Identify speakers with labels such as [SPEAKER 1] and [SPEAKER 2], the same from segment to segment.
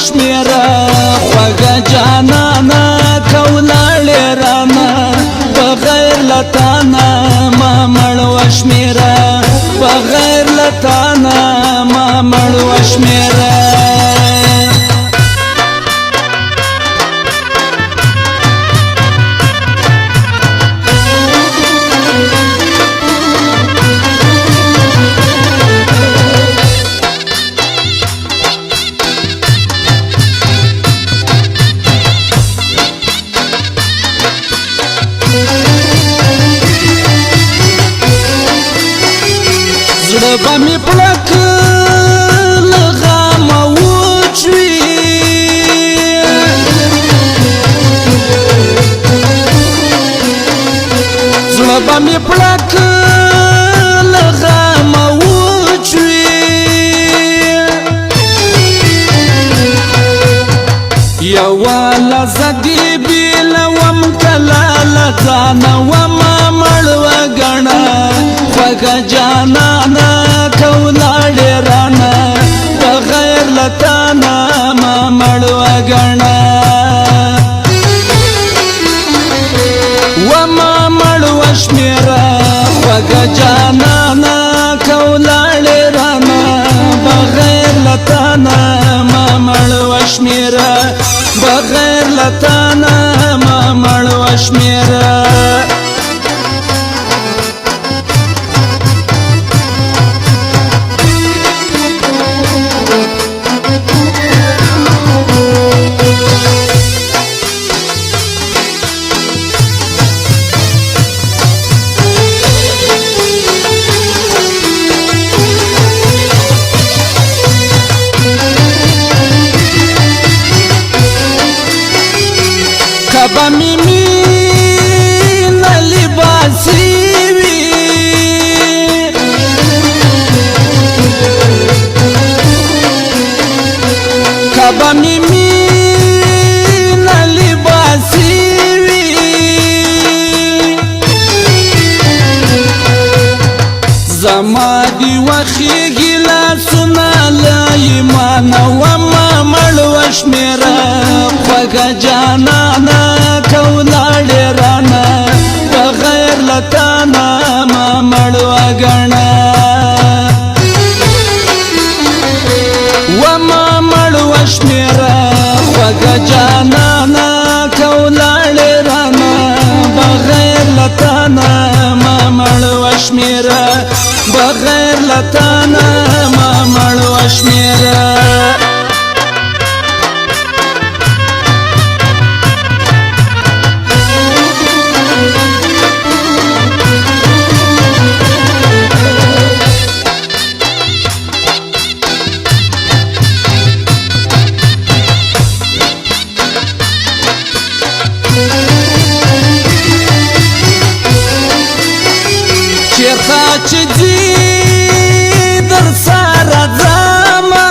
[SPEAKER 1] وشمیره خوږه جانانه کولاړې رانه بغیر لتانه ما مړ وشمیره بغیر لتانه ما مړ وشمیره زړه به مې پړک له غمه وچوي زړه به مې پړک له غمه وچوي یوه لحظه دې بېلوم کله له ځانه ومه مړ وګڼه خوږه جانانه کولاړې رانه بغیر لتانه ما مړ وګڼه وما مړ وشمیره خوږه جانانه کولاړې رانه بغیر لتانه ما مړ وشمیره بغیر لتانه ما مړ وشمیره کبا می مینه لباسي وي کبا می مینه لباسي وي زما دی وخیږي لاسونه له ایمانه وما مړ وشمیره خوږه جانانه کولاړې رانه بغیر لتانه ما مړ وګڼه وما مړ وشمیره خوږه جانانه کولاړې رانه بغیر لتانه ما مړ وشمیره بغیر لتانه ما مړ وشمیره چیرته چې ځي در سره ځمه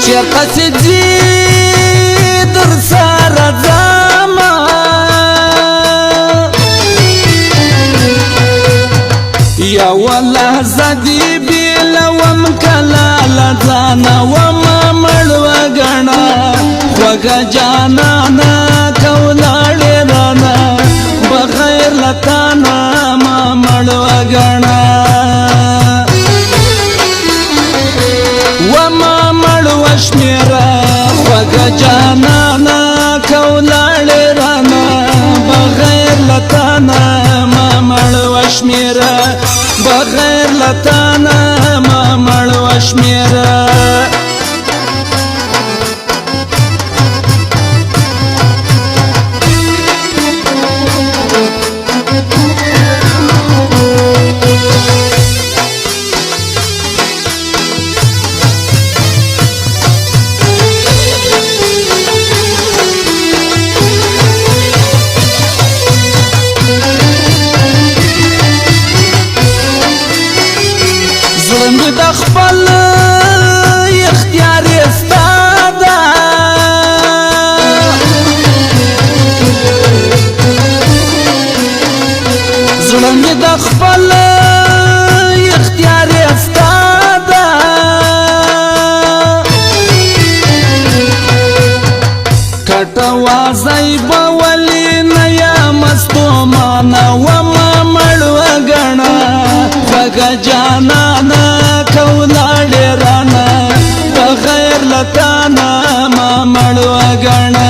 [SPEAKER 1] چیرته چې ځي در سره ځمه یوه لحظه دې بېلوم کله له ځانه ومه مړ وګڼه خوږه جانانه کولاړې رانه بغیر لتانه ما مړ وګڼه وما مړ وشمیره خوږه جانانه کولاړې رانه بغیر لتانه ما مړ وشمیره بغیر لتانه ما مړ وشمیره اوازی بولی نیا مستو مانا وما مړو غنا خوږه جانانا کولاړې رانا بغیر لتانا ما مړو غنا